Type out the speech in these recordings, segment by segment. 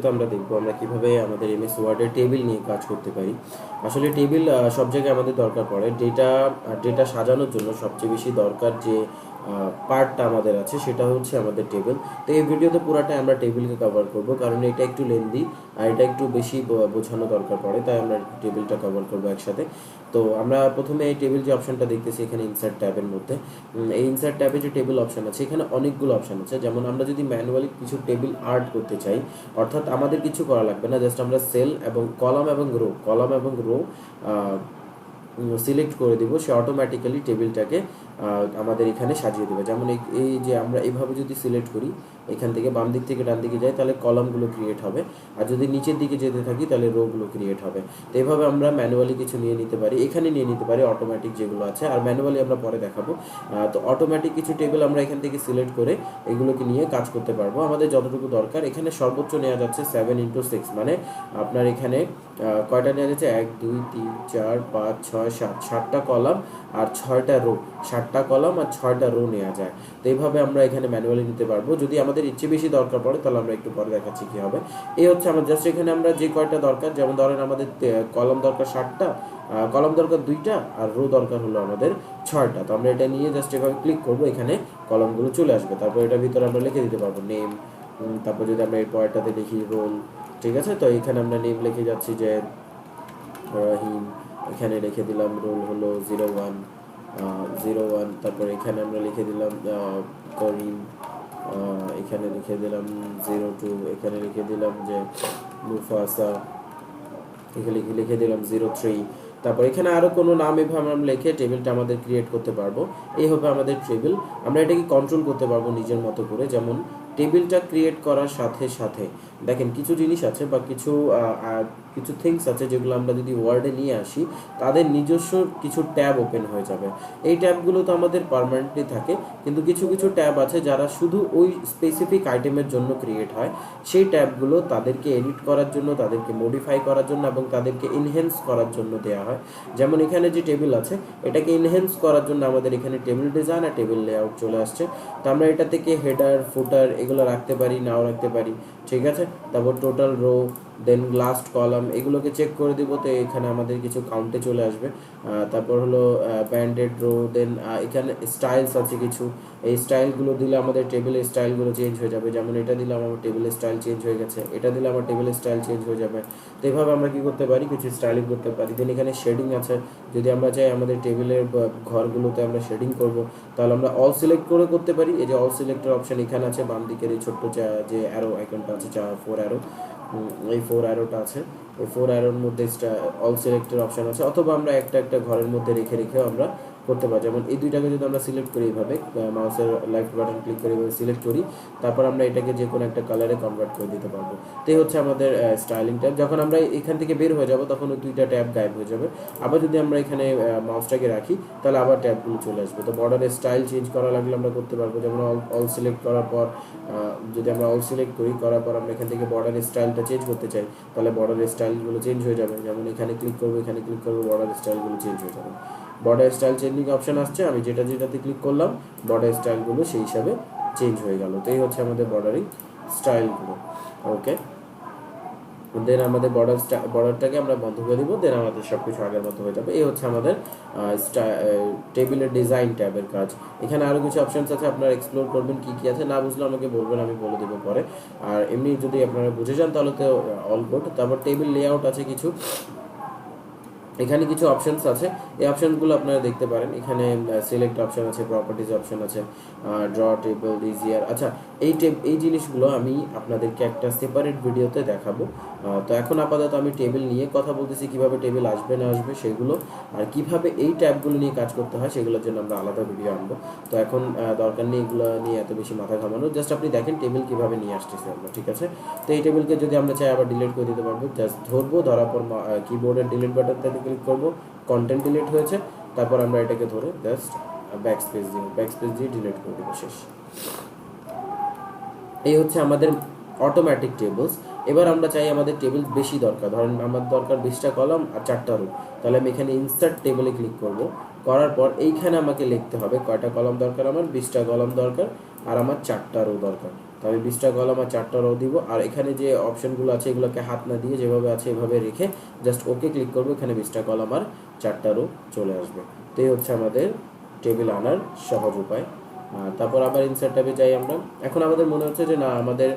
ভিডিওতে আমরা দেখবো আমরা কিভাবে আমাদের এমএস ওয়ার্ডে টেবিল নিয়ে কাজ করতে পারি। আসলে টেবিল সব জায়গায় আমাদের দরকার পড়ে। ডেটা সাজানোর জন্য সবচেয়ে বেশি দরকার যে পার্টটা আমাদের আছে সেটা হচ্ছে আমাদের টেবিল। তো এই ভিডিওতে পুরাটাই আমরা টেবিলকে কভার করব, কারণ এটা একটু লেন্দি আর এটা একটু বেশি বোঝানো দরকার পড়ে, তাই আমরা টেবিলটা কভার করবো একসাথে। তো আমরা প্রথমে এই টেবিল যে অপশনটা দেখতেছি এখানে ইনসার্ট ট্যাবের মধ্যে, এই ইনসার্ট ট্যাবে যে টেবিল অপশন আছে এখানে অনেকগুলো অপশন আছে। যেমন আমরা যদি ম্যানুয়ালি কিছু টেবিল আর্ট করতে চাই, অর্থাৎ আমাদের কিছু করা লাগবে না, জাস্ট আমরা সেল এবং কলাম এবং রো সিলেক্ট করে দিব, সে অটোমেটিক্যালি টেবিলটাকে আমাদের এখানে সাজিয়ে দেবে। যেমন এই যে আমরা এইভাবে যদি সিলেক্ট করি, এখান থেকে বাম দিক থেকে ডান দিকে যাই তাহলে কলামগুলো ক্রিয়েট হবে, আর যদি নিচের দিকে যেতে থাকি তাহলে রোগুলো ক্রিয়েট হবে। তো এইভাবে আমরা ম্যানুয়ালি কিছু নিয়ে নিতে পারি, এখানে নিয়ে নিতে পারি অটোমেটিক যেগুলো আছে, আর ম্যানুয়ালি আমরা পরে দেখাবো। তো অটোমেটিক কিছু টেবিল আমরা এখান থেকে সিলেক্ট করে এগুলোকে নিয়ে কাজ করতে পারবো আমাদের যতটুকু দরকার। এখানে সর্বোচ্চ নেওয়া যাচ্ছে 7x6, মানে আপনার এখানে কয়টা নেওয়া যাচ্ছে 1 2 3 4 5 6 7, 7টা কলাম আর 6টা রো, 7টা কলাম আর 6টা রো নেওয়া যায়। তো এইভাবে আমরা এখানে ম্যানুয়ালি নিতে পারবো। যদি আমাদের ইচ্ছে বেশি দরকার পড়ে তাহলে আমরা একটু পরে দেখাচ্ছি কী হবে। এই হচ্ছে আমার জাস্ট এখানে আমরা যে কয়টা দরকার, যেমন ধরেন আমাদের কলাম দরকার 7টা, কলাম দরকার 2টা আর রো দরকার হলো আমাদের 6টা। তো আমরা এটা নিয়ে জাস্ট এভাবে ক্লিক করবো, এখানে কলামগুলো চলে আসবে। তারপর এটার ভিতরে আমরা লিখে দিতে পারবো নেম। তারপর যদি আমরা এই পয়েন্টটাতে লিখি রোল, ঠিক আছে। তো এখানে আমরা নেম লিখে যাচ্ছি যে রহিম, এখানে লিখে দিলাম রোল হলো 01, তারপর এখানে আমরা লিখে দিলাম করিম, এখানে লিখে দিলাম 02, এখানে লিখে দিলাম যে মুফাসা, এখানে লিখে দিলাম 03। তারপর এখানে আরও কোনো নাম এভাবে আমরা লিখে টেবিলটা আমাদের ক্রিয়েট করতে পারবো। এই হবে আমাদের টেবিল। আমরা এটাকে কন্ট্রোল করতে পারবো নিজের মতো করে। যেমন টেবিলটা ক্রিয়েট করার সাথে সাথে দেখেন কিছু জিনিস আছে বা কিছু থিংস আছে যেগুলো আমরা যদি ওয়ার্ডে নিয়ে আসি তাদের নিজস্ব কিছু ট্যাব ওপেন হয়ে যাবে। এই ট্যাবগুলো তো আমাদের পার্মানেন্টলি থাকে, কিন্তু কিছু কিছু ট্যাব আছে যারা শুধু ওই স্পেসিফিক আইটেমের জন্য ক্রিয়েট হয়। সেই ট্যাবগুলো তাদেরকে এডিট করার জন্য, তাদেরকে মডিফাই করার জন্য এবং তাদেরকে এনহেন্স করার জন্য দেওয়া হয়। যেমন এখানে যে টেবিল আছে এটাকে এনহেন্স করার জন্য আমাদের এখানে টেবিল ডিজাইন আর টেবিল লেআউট চলে আসছে। তো আমরা এটা থেকে হেডার ফুটার এগুলো রাখতে পারি, নাও রাখতে পারি, ঠিক আছে। তারপর টোটাল রো, দেন লাস্ট কলাম, এগুলোকে চেক করে দিব। তো এখানে আমাদের কিছু কাউন্টে চলে আসবে। তারপর হলো ব্যান্ডেড রো, দেন এখানে স্টাইলস আছে কিছু, এই স্টাইলগুলো দিলে আমাদের টেবিলের স্টাইলগুলো চেঞ্জ হয়ে যাবে। যেমন এটা দিলে আমার টেবিলের স্টাইল চেঞ্জ হয়ে গেছে, এটা দিলে আমার টেবিলের স্টাইল চেঞ্জ হয়ে যাবে। তো এইভাবে আমরা কী করতে পারি, কিছু স্টাইলিং করতে পারি। দেন এখানে শেডিং আছে, যদি আমরা চাই আমাদের টেবিলের ঘরগুলোতে আমরা শেডিং করব তাহলে আমরা অল সিলেক্ট করে করতে পারি। এই যে অল সিলেক্টের অপশান এখানে আছে, বাম দিকের এই ছোট্ট যে অ্যারো আইকনটা আছে, 4 অ্যারো, এই 4 অ্যারোটা আছে, এই 4 অ্যারোর মধ্যে অল সিলেক্টের অপশান আছে। অথবা আমরা একটা ঘরের মধ্যে রেখেও আমরা করতে পারি। যেমন এই দুইটাকে যদি আমরা সিলেক্ট করি এইভাবে, মাউসের লেফট বাটন ক্লিক করে এইভাবে সিলেক্ট করি, তারপর আমরা এটাকে যে কোনো একটা কালারে কনভার্ট করে দিতে পারবো। তো এই হচ্ছে আমাদের স্টাইলিং ট্যাব। যখন আমরা এখান থেকে বের হয়ে যাব তখন ওই দুইটা ট্যাব গায়েব হয়ে যাবে। আবার যদি আমরা এখানে মাউসটাকে রাখি তাহলে আবার ট্যাবগুলো চলে আসবে। তো বর্ডারের স্টাইল চেঞ্জ করা লাগলে আমরা করতে পারবো। যেমন অল সিলেক্ট করার পর যদি আমরা অল সিলেক্ট করার পর আমরা এখান থেকে বর্ডারের স্টাইলটা চেঞ্জ করতে চাই তাহলে বর্ডারের স্টাইলগুলো চেঞ্জ হয়ে যাবে। যেমন এখানে ক্লিক করবো, বর্ডারের স্টাইলগুলো চেঞ্জ হয়ে যাবে। বর্ডার স্টাইল চেঞ্জিং অপশান আসছে, আমি যেটাতে ক্লিক করলাম বর্ডার স্টাইলগুলো সেই হিসাবে চেঞ্জ হয়ে গেল। তো এই হচ্ছে আমাদের বর্ডারিং স্টাইলগুলো। ওকে, দেন আমাদের বর্ডারটাকে আমরা বন্ধ করে দিব, দেন আমাদের সব কিছু আগের মতো হয়ে যাবে। এই হচ্ছে আমাদের টেবিলের ডিজাইন ট্যাবের কাজ। এখানে আরও কিছু অপশানস আছে, আপনারা এক্সপ্লোর করবেন কী কী আছে। না বুঝলে আমাকে বলবেন, আমি বলে দেবো পরে। আর এমনি যদি আপনারা বুঝে যান তাহলে তো অল গুড। তারপর টেবিল লেআউট আছে কিছু, এখানে কিছু অপশানস আছে, এই অপশানসগুলো আপনারা দেখতে পারেন। এখানে সিলেক্ট অপশান আছে, প্রপার্টিজ অপশান আছে, ড্র টেবল, ইজিয়ার। আচ্ছা, এই জিনিসগুলো আমি আপনাদেরকে একটা সেপারেট ভিডিওতে দেখাবো। তো এখন আপাতত আমি টেবিল নিয়ে কথা বলতেছি, কিভাবে টেবিল আসবে না আসবে সেগুলো, আর কিভাবে এই ট্যাবগুলো নিয়ে কাজ করতে হয় সেগুলোর জন্য আমরা আলাদা ভিডিও আনবো। তো এখন দরকার নেই এগুলো নিয়ে এত বেশি মাথা ঘামানো, জাস্ট আপনি দেখেন টেবিল কীভাবে নিয়ে আসতেছি আমরা, ঠিক আছে। তো এই টেবিলকে যদি আমরা চাই আবার ডিলিট করে দিতে পারবো। জাস্ট ধরবো, ধরার পর কিবোর্ডের ডিলিট বাটনটাতে ক্লিক করবো, কন্টেন্ট ডিলিট হয়েছে, তারপর আমরা এটাকে ধরে জাস্ট ব্যাক স্পেস দিয়ে ডিলিট করে দেবো, শেষ। এই হচ্ছে আমাদের অটোমেটিক টেবলস। এবার আমরা চাই আমাদের টেবিল বেশি দরকার, ধরেন আমার দরকার 20টা কলাম আর 4টা রো, তাহলে আমি এখানে ইনসার্ট টেবিলে ক্লিক করব। করার পর এইখানে আমাকে লিখতে হবে কয়টা কলাম দরকার, আমার 20টা কলাম দরকার আর আমার 4টা রো দরকার। তো আমি 20টা কলাম আর 4টা রো দিব। আর এখানে যে অপশনগুলো আছে এগুলোকে হাত না দিয়ে যেভাবে আছে এভাবে রেখে জাস্ট ওকে ক্লিক করবো, এখানে 20টা কলাম আর 4টা রো চলে আসবে। তো এই হচ্ছে আমাদের টেবিল আনার সহজ উপায়। তারপর আবার ইনসার্ট ট্যাবে যাই আমরা। এখন আমাদের মনে হচ্ছে যে না আমাদের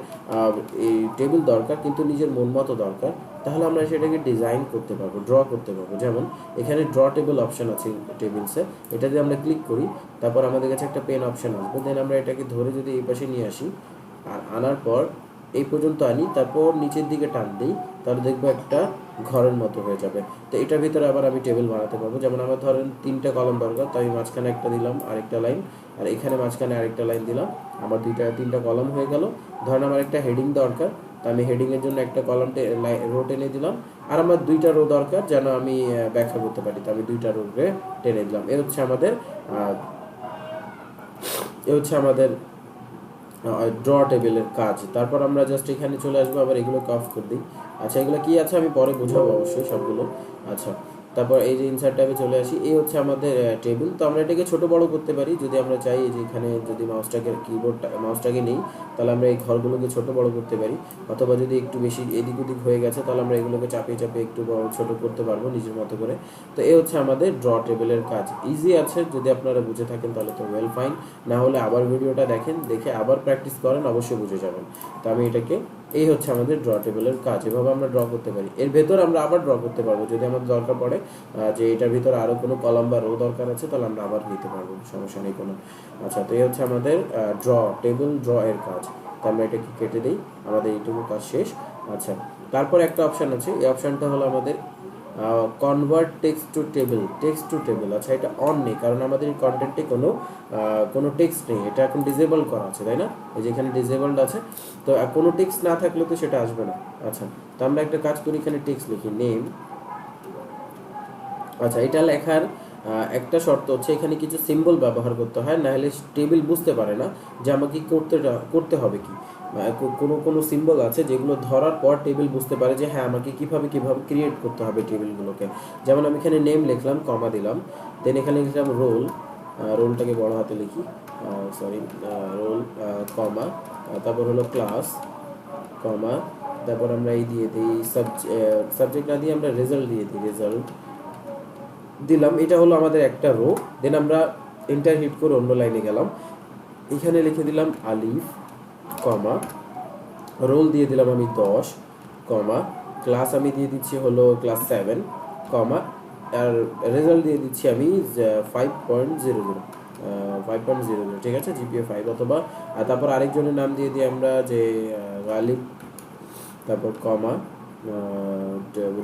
এই টেবিল দরকার কিন্তু নিজের মন মতো দরকার, তাহলে আমরা সেটাকে ডিজাইন করতে পারবো, ড্র করতে পারবো। যেমন এখানে ড্র টেবিল অপশন আছে টেবিলসে, এটা যদি আমরা ক্লিক করি তারপর আমাদের কাছে একটা পেন অপশন আসবে, দেন আমরা এটাকে ধরে যদি এই পাশে নিয়ে আসি আর আনার পর এই পর্যন্ত আনি, তারপর নিচের দিকে টান দিই, তাহলে দেখবো একটা ঘরের মতো হয়ে যাবে। তো এটার ভিতরে আবার আমি টেবিল বানাতে পারবো। যেমন আমার ধরেন 3টা কলাম দরকার, তো আমি মাঝখানে একটা দিলাম আরেকটা লাইন, আর এখানে মাঝখানে আরেকটা লাইন দিলাম, আমার 3টা কলাম হয়ে গেল। ধরেন আমার একটা হেডিং দরকার, তো আমি হেডিংয়ের জন্য একটা কলাম রো টেনে দিলাম, আর আমার 2টা রো দরকার যেন আমি ব্যাখ্যা করতে পারি, তো আমি 2টা রো টেনে দিলাম। এ হচ্ছে আমাদের ড্র টেবিলের কাজ। তারপর আমরা জাস্ট এখানে চলে আসবো, আবার এগুলোকে অফ করে দিই। আচ্ছা এগুলো কি আছে আমি পরে বোঝাবো অবশ্যই সবগুলো। আচ্ছা তারপর এই যে ইনসার্ট ট্যাবে চলে আসি, এই হচ্ছে আমাদের টেবিল। তো আমরা এটাকে ছোট বড় করতে পারি যদি আমরা চাই। এই যে এখানে যদি মাউসটাকে নেই তাহলে আমরা এই ঘরগুলোকে ছোট বড় করতে পারি, অথবা যদি একটু বেশি এদিক ওদিক হয়ে গেছে তাহলে আমরা এগুলোকে চাপিয়ে চাপিয়ে একটু বড় ছোট করতে পারবো নিজের মতো করে। তো এই হচ্ছে আমাদের ড্র টেবিলের কাজ। ইজি আছে, যদি আপনারা বুঝে থাকেন তাহলে তো ওয়েল ফাইন, না হলে আবার ভিডিওটা দেখেন, দেখে আবার প্র্যাকটিস করেন, অবশ্যই বুঝে যাবেন। তো আমি এটাকে, এই হচ্ছে আমাদের ড্র টেবিলের কাজ, এভাবে আমরা ড্র করতে পারি। এর ভেতর আমরা আবার ড্র করতে পারবো যদি আমাদের দরকার পড়ে যে এটার ভিতরে আরও কোনো কলাম বা রো দরকার আছে, তাহলে আমরা আবার নিতে পারবো, সমস্যা নেই কোনো। আচ্ছা তো এই হচ্ছে আমাদের টেবিল ড্র এর কাজ। তো আমরা এটাকে কেটে দিই, আমাদের এইটুকু কাজ শেষ। আচ্ছা তারপর একটা অপশান আছে, এই অপশানটা হলো আমাদের কনভার্ট টেক্সট টু টেবিল। আচ্ছা এটা অন নেই, কারণ আমাদের এই কন্টেন্টে কোনো টেক্সট নেই, এটা এখন ডিসেবল করা আছে, তাই না? এই যে এখানে ডিসেবলড আছে, তো কোনো টেক্সট না থাকলে তো সেটা আসবে না। আচ্ছা তো আমরা একটা কাজ করি, এখানে টেক্সট লিখি নেম। আচ্ছা এটা লেখার একটা শর্ত হচ্ছে এখানে কিছু সিম্বল ব্যবহার করতে হয়, না হলে টেবিল বুঝতে পারে না যে আমাকে করতে হবে কি। কোনো সিম্বল আছে যেগুলো ধরার পর টেবিল বুঝতে পারে যে হ্যাঁ আমাকে কিভাবে ক্রিয়েট করতে হবে টেবিলগুলোকে। যেমন আমি এখানে নেম লিখলাম, কমা দিলাম, দেন এখানে লিখলাম রোলটাকে বড় হাতে লিখি, রোল, কমা, তারপর হলো ক্লাস, কমা, তারপর আমরা এই দিয়ে দিই সাবজেক্ট না দিয়ে আমরা রেজাল্ট দিয়ে দিই, রেজাল্ট দিলাম। এটা হলো আমাদের একটা রো। দেন আমরা এন্টার হিট করে অন্য লাইনে গেলাম, এখানে লিখে দিলাম আলিফ, কমা, রোল দিয়ে দিলাম আমি 10, কমা, ক্লাস আমি দিয়ে দিচ্ছি হলো ক্লাস 7, কমা, আর রেজাল্ট দিয়ে দিচ্ছি আমি 5.00, 5.00, ঠিক আছে, জিপিএ 5 অথবা। তারপর আরেকজনের নাম দিয়ে দিই আমরা যে গালিব, তারপর কমা,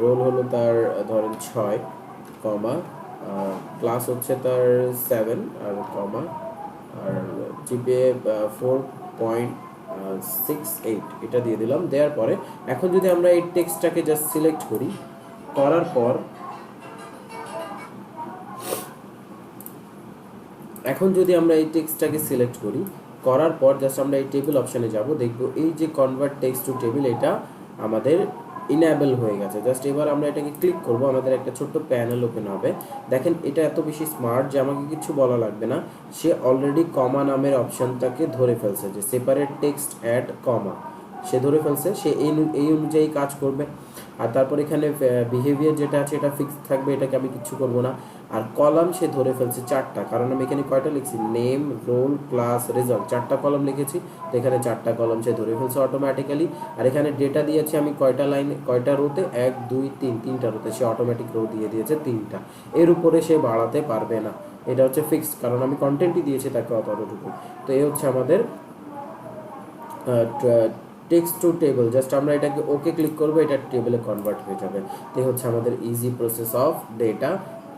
রোল হলো তার ধরেন 6, কমা, ক্লাস হচ্ছে তার 7 আর কমা, আর জিপিএ 4.68, এটা দিয়ে দিলাম। দেওয়ার পরে এখন যদি আমরা এই টেক্সটটাকে জাস্ট সিলেক্ট করি, করার পর জাস্ট আমরা এই টেবিল অপশানে যাব, দেখবো এই যে কনভার্ট টেক্সট টু টেবিল, এটা আমাদের ইনেবল হয়ে গেছে। জাস্ট এবার আমরা এটাকে ক্লিক করব, আমাদের একটা ছোট্ট প্যানেল ওপেন হবে। দেখেন এটা এত বেশি স্মার্ট যে আমাকে কিছু বলা লাগবে না, সে অলরেডি কমা নামের অপশানটাকে ধরে ফেলছে, যে সেপারেট টেক্সট অ্যাড কমা, সে ধরে ফেলছে, সে এই অনুযায়ী কাজ করবে। আর তারপর এখানে বিহেভিয়ার যেটা আছে এটা ফিক্স থাকবে, এটাকে আমি কিছু করব না। আর কলাম সে ধরে ফেলছে 4টা, কারণ আমি এখানে কয়টা লিখছি, নেম, রোল, ক্লাস, রেজাল্ট, 4টা কলাম লিখেছি, তো এখানে 4টা কলাম সে ধরে ফেলছে অটোমেটিক্যালি। আর এখানে ডেটা দিয়েছি আমি কয়টা লাইনে, কয়টা রোতে, 1 2 3, 3টা রোতে, সে অটোমেটিক রো দিয়ে দিয়েছে 3টা, এর উপরে সে বাড়াতে পারবে না। এটা হচ্ছে ফিক্সড, কারণ আমি কন্টেন্টই দিয়েছি তাকে অতটুকু। তো এই হচ্ছে আমাদের টেক্সট টু টেবিল। জাস্ট আমরা এটাকে ওকে ক্লিক করবো, এটা টেবিলে কনভার্ট হয়ে যাবে। তো হচ্ছে আমাদের easy process of data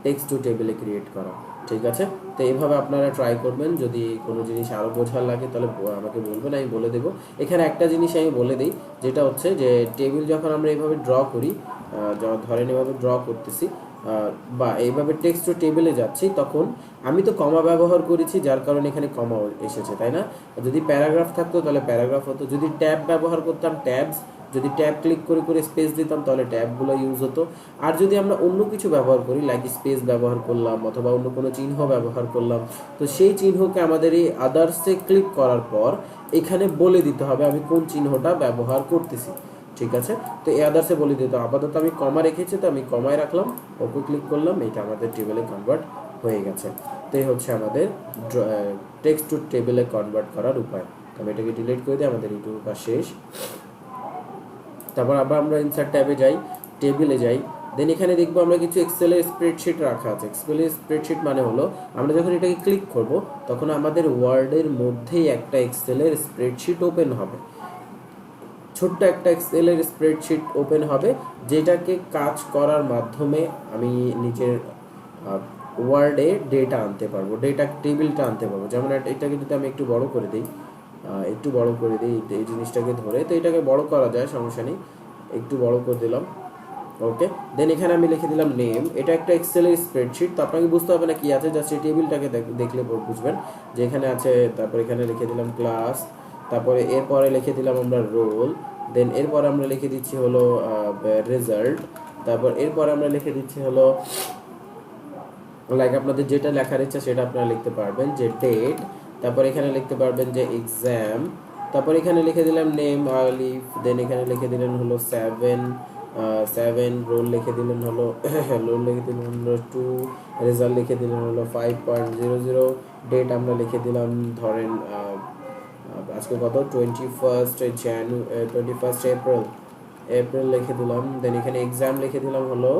text to টেবিলে ক্রিয়েট করা, ঠিক আছে? তো এইভাবে আপনারা ট্রাই করবেন। যদি কোনো জিনিস আরও বোঝার লাগে তাহলে আমাকে বলবেন, আমি বলে দেবো। এখানে একটা জিনিস আমি বলে দিই, যেটা হচ্ছে যে টেবিল যখন আমরা এইভাবে ড্র করি, ধরেন এভাবে ড্র করতেছি বা এইভাবে টেক্সট টু টেবিলে যাচ্ছি, তখন আমি তো কমা ব্যবহার করেছি, যার কারণে এখানে কমা এসেছে, তাই না? যদি প্যারাগ্রাফ থাকতো তাহলে প্যারাগ্রাফ হতো, যদি ট্যাব ব্যবহার করতাম ট্যাবস, যদি ট্যাব ক্লিক করে করে স্পেস দিতাম তাহলে ট্যাবগুলো ইউজ হতো। আর যদি আমরা অন্য কিছু ব্যবহার করি, লাইক স্পেস ব্যবহার করলাম অথবা অন্য কোনো চিহ্ন ব্যবহার করলাম, তো সেই চিহ্নকে আমাদের এই আদার্সে ক্লিক করার পর এখানে বলে দিতে হবে আমি কোন চিহ্নটা ব্যবহার করতেছি। ঠিক আছে, তো এই আদার্সে বলে দিতে আপাতত আমি কমা রেখেছি, তো আমি কমায় রাখলাম, ওকে ক্লিক করলাম, এটা আমাদের টেবিলে কনভার্ট হয়ে গেছে। তো এই হচ্ছে আমাদের টেক্সট টু টেবিলে কনভার্ট করার উপায়। তো আমি এটাকে ডিলিট করে দিই, আমাদের ইউটিউব কাজ শেষ। তারপর আবার আমরা ইনসার্ট ট্যাবে যাই, টেবিলে যাই, দেন এখানে দেখবো আমরা কিছু এক্সেলের স্প্রেডশিট রাখা আছে। এক্সেলের স্প্রেডশিট মানে হলো আমরা যখন এটাকে ক্লিক করব তখন আমাদের ওয়ার্ডের মধ্যেই একটা এক্সেলের স্প্রেডশিট ওপেন হবে, ছোট্ট একটা এক্সেলের স্প্রেডশিট ওপেন হবে, যেটাকে কাজ করার মাধ্যমে আমি নিজের ওয়ার্ডে ডেটা আনতে পারবো, ডেটা টেবিলটা আনতে পারবো। যেমন এটাকে যদি আমি একটু বড় করে দিই, এই জিনিসটাকে ধরে, তো এটাকে বড় করা যায়, সমস্যা নেই, একটু বড় করে দিলাম। ওকে, দেন এখানে আমি লিখে দিলাম নেম। এটা একটা এক্সেলের স্প্রেডশিট, তো আপনাকে বুঝতে হবে না কি আছে, জাস্ট এই টেবিলটাকে দেখলে বুঝবেন যে এখানে আছে। তারপর এখানে লিখে দিলাম ক্লাস, তারপরে এরপরে লিখে দিলাম আমরা রোল, দেন এরপরে আমরা লিখে দিচ্ছি হলো রেজাল্ট, তারপর এরপরে আমরা লিখে দিচ্ছি হলো লাইক আপনাদের যেটা লেখার ইচ্ছা সেটা আপনারা লিখতে পারবেন, যে ডেট, তারপর এখানে লিখতে পারবেন যে এক্সাম, তারপর এখানে লিখে দিলাম নেম আলিফ, দেন এখানে লিখে দিলেন হলো 7, রোল লিখে দিলেন হলো রোল লিখে দিলেন হলো 2, রেজাল্ট লিখে দিলেন হলো 5.00, ডেট আমরা লিখে দিলাম ধরেন আজকে কত 21 এপ্রিল লিখে দিলাম, দেন এখানে এক্সাম লিখে দিলাম হলো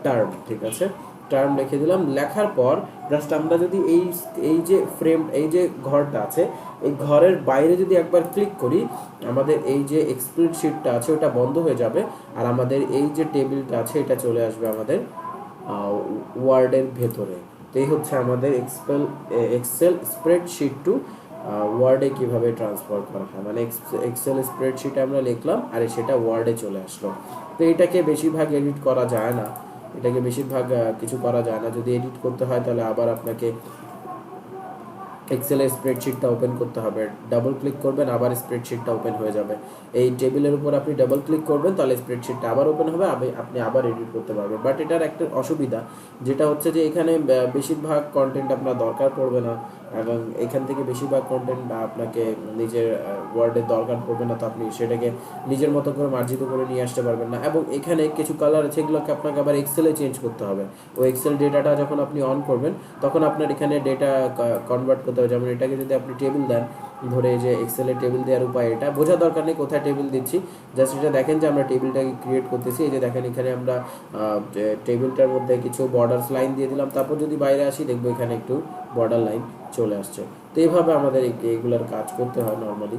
টার্ম। ঠিক আছে, টার্ম লিখে দিলাম। লেখার পর জাস্ট আমরা যদি এই যে ফ্রেম, এই যে ঘরটা আছে, এই ঘরের বাইরে যদি একবার ক্লিক করি, আমাদের এই যে স্প্রেডশিটটা আছে ওটা বন্ধ হয়ে যাবে, আর আমাদের এই যে টেবিলটা আছে এটা চলে আসবে আমাদের ওয়ার্ডের ভেতরে। তো এই হচ্ছে আমাদের এক্সেল স্প্রেডশিট টু ওয়ার্ডে কিভাবে ট্রান্সফার করা হয়, মানে এক্সেল স্প্রেডশিটে আমরা লিখলাম আর সেটা ওয়ার্ডে চলে আসলো। তো এটাকে বেশিরভাগ এডিট করা যায় না, কিছু করা যায় না। যদি এডিট করতে হয় তাহলে আবার আপনাকে এক্সেলের স্প্রেডশিটটা ওপেন করতে হবে, ডাবল ক্লিক করবেন আবার স্প্রেডশিটটা ওপেন হয়ে যাবে। এই টেবিলের উপর আপনি ডাবল ক্লিক করবেন তাহলে স্প্রেডশিটটা আবার ওপেন হবে, আপনি আবার এডিট করতে পারবেন। বাট এটার একটা অসুবিধা যেটা হচ্ছে যে এখানে বেশিরভাগ কন্টেন্ট আপনার দরকার পড়বে না, এবং এখান থেকে বেশিরভাগ কন্টেন্ট আপনাকে নিজের ওয়ার্ডের দরকার পড়বে না, তো আপনি সেটাকে নিজের মতো করে মার্জিত করে নিয়ে আসতে পারবেন না। এবং এখানে কিছু কালার আছে, এগুলোকে আপনাকে আবার এক্সেলে চেঞ্জ করতে হবে। ওই এক্সেল ডেটাটা যখন আপনি অন করবেন তখন আপনার এখানে ডেটা কনভার্ট করতে হবে। যেমন এটাকে যদি আপনি টেবিল দেন, ধরে যে এক্সেলের টেবিল দেওয়ার উপায়, এটা বোঝা দরকার নেই কোথায় টেবিল দিচ্ছি, জাস্ট এটা দেখেন যে আমরা টেবিলটাকে ক্রিয়েট করতেছি। এই যে দেখেন এখানে আমরা টেবিলটার মধ্যে কিছু বর্ডার্স লাইন দিয়ে দিলাম, তারপর যদি বাইরে আসি দেখবো এখানে একটু বর্ডার লাইন চলে আসছে। তো এইভাবে আমাদের এইগুলোর কাজ করতে হয় নর্মালি।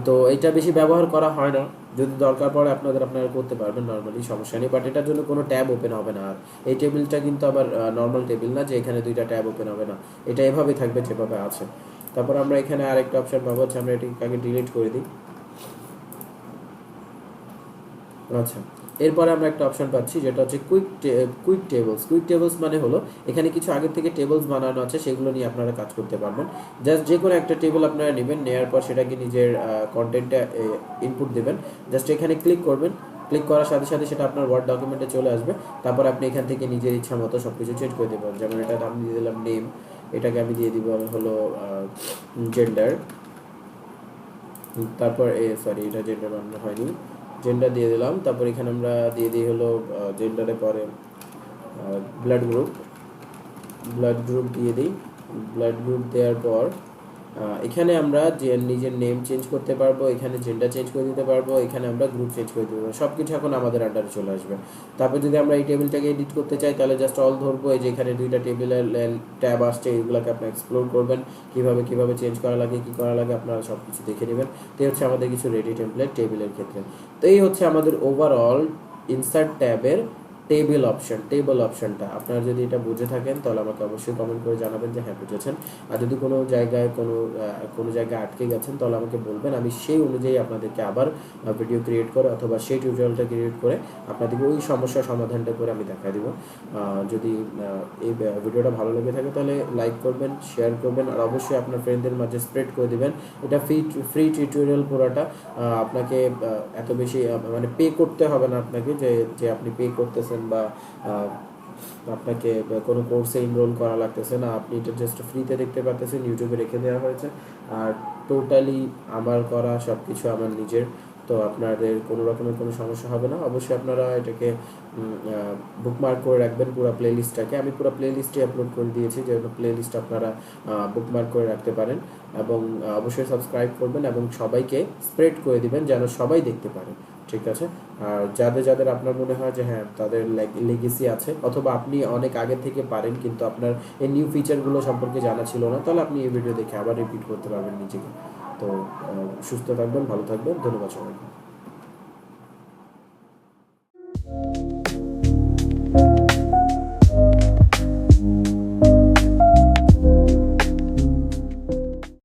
তো এটা বেশি ব্যবহার করা হয় না, যদি দরকার পড়ে আপনারা করতে পারবেন, নর্মালি সমস্যা নেই। বাট এটার জন্য কোনো ট্যাব ওপেন হবে না। আর এই টেবিলটা কিন্তু আবার নর্মাল টেবিল না যে এখানে দুইটা ট্যাব ওপেন হবে না, এটা এভাবে থাকবে যেভাবে আছে। তারপর আমরা এখানে আরেকটা অপশন পাবো, হচ্ছে আমরা এটাকে আগে ডিলিট করে দিই। আচ্ছা, এরপরে আমরা একটা অপশন পাচ্ছি যেটা হচ্ছে কুইক টেবলস মানে হলো এখানে কিছু আগে থেকে টেবলস বানানো আছে, সেগুলো নিয়ে আপনারা কাজ করতে পারবেন। জাস্ট যে কোনো একটা টেবিল আপনারা নেবেন, নেওয়ার পর সেটাকে নিজের কন্টেন্টে ইনপুট দেবেন। জাস্ট এখানে ক্লিক করবেন, ক্লিক করার সাথে সাথে সেটা আপনার ওয়ার্ড ডকুমেন্টে চলে আসবে। তারপর আপনি এখান থেকে নিজের ইচ্ছা মতো সব কিছু চেঞ্জ করে দেবেন। যেমন এটা আমি দিয়ে দিলাম নেম, এটাকে আমি দিয়ে দিব হলো জেন্ডার, তারপর এটা জেন্ডার বানানো হয়নি, জেন্ডার দিয়ে দিলাম। তারপর এখানে আমরা দিয়ে দিই হলো জেন্ডারে পরে ব্লাড গ্রুপ দিয়ে দিই। ব্লাড গ্রুপ দেওয়ার পর এখানে আমরা যে নিজের নেম চেঞ্জ করতে পারবো, এখানে জেন্ডার চেঞ্জ করে দিতে পারবো, এখানে আমরা গ্রুপ চেঞ্জ করে দিতে পারবো, সব কিছু এখন আমাদের আন্ডারে চলে আসবে। তারপর যদি আমরা এই টেবিলটাকে এডিট করতে চাই তাহলে জাস্ট অল ধরবো, এই যে এখানে দুইটা টেবিলের ট্যাব আসছে, এইগুলোকে আপনি এক্সপ্লোর করবেন, কীভাবে চেঞ্জ করা লাগে, কী করা লাগে আপনারা সব কিছু দেখে নেবেন। তো হচ্ছে আমাদের কিছু রেডি টেমপ্লেট টেবিলের ক্ষেত্রে। তো এই হচ্ছে আমাদের ওভারঅল ইনসার্ট ট্যাবের টেবল অপশনটা আপনারা যদি এটা বুঝে থাকেন তাহলে আমাকে অবশ্যই কমেন্ট করে জানাবেন যে হ্যাঁ বুঝেছেন। আর যদি কোনো জায়গায় কোনো জায়গায় আটকে গেছেন তাহলে আমাকে বলবেন, আমি সেই অনুযায়ী আপনাদেরকে আবার ভিডিও ক্রিয়েট করে অথবা সেই টিউটোরিয়ালটা ক্রিয়েট করে আপনাদেরকে ওই সমস্যার সমাধানটা করে আমি দেখা দিব। যদি এই ভিডিওটা ভালো লেগে থাকে তাহলে লাইক করবেন, শেয়ার করবেন, আর অবশ্যই আপনার ফ্রেন্ডদের মাঝে স্প্রেড করে দিবেন। এটা ফ্রি টিউটোরিয়াল পুরোটা, আপনাকে এত বেশি মানে পে করতে হবে না আপনাকে, যে আপনি পে করতেছেন বা আপনাকে কোনো কোর্সে এনরোল করা লাগতেছে না, আপনি এটা জাস্ট ফ্রিতে দেখতে পাচ্ছেন, ইউটিউবে রেখে দেওয়া হয়েছে। আর টোটালি আমার করা সব কিছু আমার নিজের, তো আপনাদের কোনো রকমের কোনো সমস্যা হবে না। অবশ্যই আপনারা এটাকে বুকমার্ক করে রাখবেন পুরো প্লেলিস্টটাকে, আমি পুরো প্লেলিস্টে আপলোড করে দিয়েছি, যে প্লেলিস্ট আপনারা বুকমার্ক করে রাখতে পারেন। এবং অবশ্যই সাবস্ক্রাইব করবেন এবং সবাইকে স্প্রেড করে দিবেন যেন সবাই দেখতে পারে, ঠিক আছে? আর যাদের আপনার মনে হয় যে হ্যাঁ তাদের লেগেসি আছে অথবা আপনি অনেক আগে থেকে পারেন কিন্তু আপনার এই নিউ ফিচারগুলো সম্পর্কে জানা ছিল না, তাহলে আপনি এই ভিডিও দেখে আবার রিপিট করতে পারবেন নিজেকে। তো সুস্থ থাকবেন, ভালো থাকবেন, ধন্যবাদ সবাইকে।